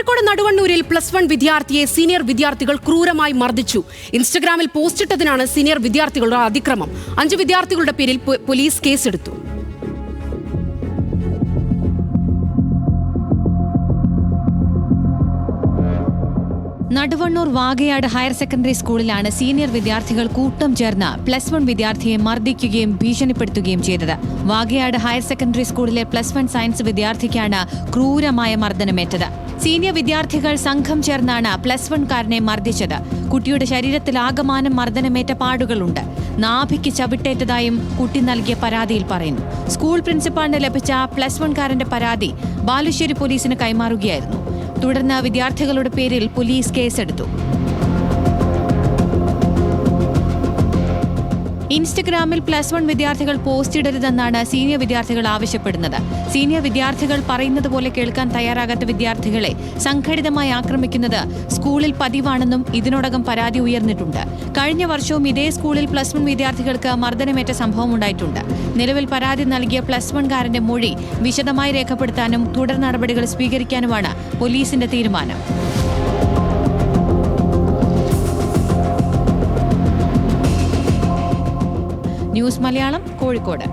കോഴിക്കോട് നടുവണ്ണൂരിൽ +1 വിദ്യാർത്ഥിയെ സീനിയർ വിദ്യാർത്ഥികൾ ക്രൂരമായി മർദ്ദിച്ചു. ഇൻസ്റ്റഗ്രാമിൽ പോസ്റ്റിട്ടതിനാണ് സീനിയർ വിദ്യാർത്ഥികളുടെ അതിക്രമം. 5 വിദ്യാർത്ഥികളുടെ പേരിൽ പോലീസ് കേസെടുത്തു. നടുവണ്ണൂർ വാകയാട് ഹയർ സെക്കൻഡറി സ്കൂളിലാണ് സീനിയർ വിദ്യാർത്ഥികൾ കൂട്ടം ചേർന്ന് +1 വിദ്യാർത്ഥിയെ മർദ്ദിക്കുകയും ഭീഷണിപ്പെടുത്തുകയും ചെയ്തത്. വാകയാട് ഹയർ സെക്കൻഡറി സ്കൂളിലെ +1 സയൻസ് വിദ്യാർത്ഥിക്കാണ് ക്രൂരമായ മർദ്ദനമേറ്റത്. സീനിയർ വിദ്യാർത്ഥികൾ സംഘം ചേർന്നാണ് +1കാരനെ മർദ്ദിച്ചത്. കുട്ടിയുടെ ശരീരത്തിൽ ആകമാനം മർദ്ദനമേറ്റ പാടുകളുണ്ട്. നാഭിക്ക് ചവിട്ടേറ്റതായും കുട്ടി നൽകിയ പരാതിയിൽ പറയുന്നു. സ്കൂൾ പ്രിൻസിപ്പാളിന് ലഭിച്ച +1കാരന്റെ പരാതി ബാലുശ്ശേരി പോലീസിന് കൈമാറുകയായിരുന്നു. തുടർന്ന് വിദ്യാർത്ഥികളുടെ പേരിൽ പോലീസ് കേസെടുത്തു. ഇൻസ്റ്റഗ്രാമിൽ +1 വിദ്യാർത്ഥികൾ പോസ്റ്റ് ഇടരുതെന്നാണ് സീനിയർ വിദ്യാർത്ഥികൾ ആവശ്യപ്പെടുന്നത്. സീനിയർ വിദ്യാർത്ഥികൾ പറയുന്നത് പോലെ കേൾക്കാൻ തയ്യാറാകാത്ത വിദ്യാർത്ഥികളെ സംഘടിതമായി ആക്രമിക്കുന്നത് സ്കൂളിൽ പതിവാണെന്നും ഇതിനോടകം പരാതി ഉയർന്നിട്ടുണ്ട്. കഴിഞ്ഞ വർഷവും ഇതേ സ്കൂളിൽ +1 വിദ്യാർത്ഥികൾക്ക് മർദ്ദനമേറ്റ സംഭവം ഉണ്ടായിട്ടുണ്ട്. നിലവിൽ പരാതി നൽകിയ +1കാരന്റെ മൊഴി വിശദമായി രേഖപ്പെടുത്താനും തുടർ നടപടികൾ സ്വീകരിക്കാനുമാണ് പോലീസിന്റെ തീരുമാനം. ന്യൂസ് മലയാളം, കോഴിക്കോട്.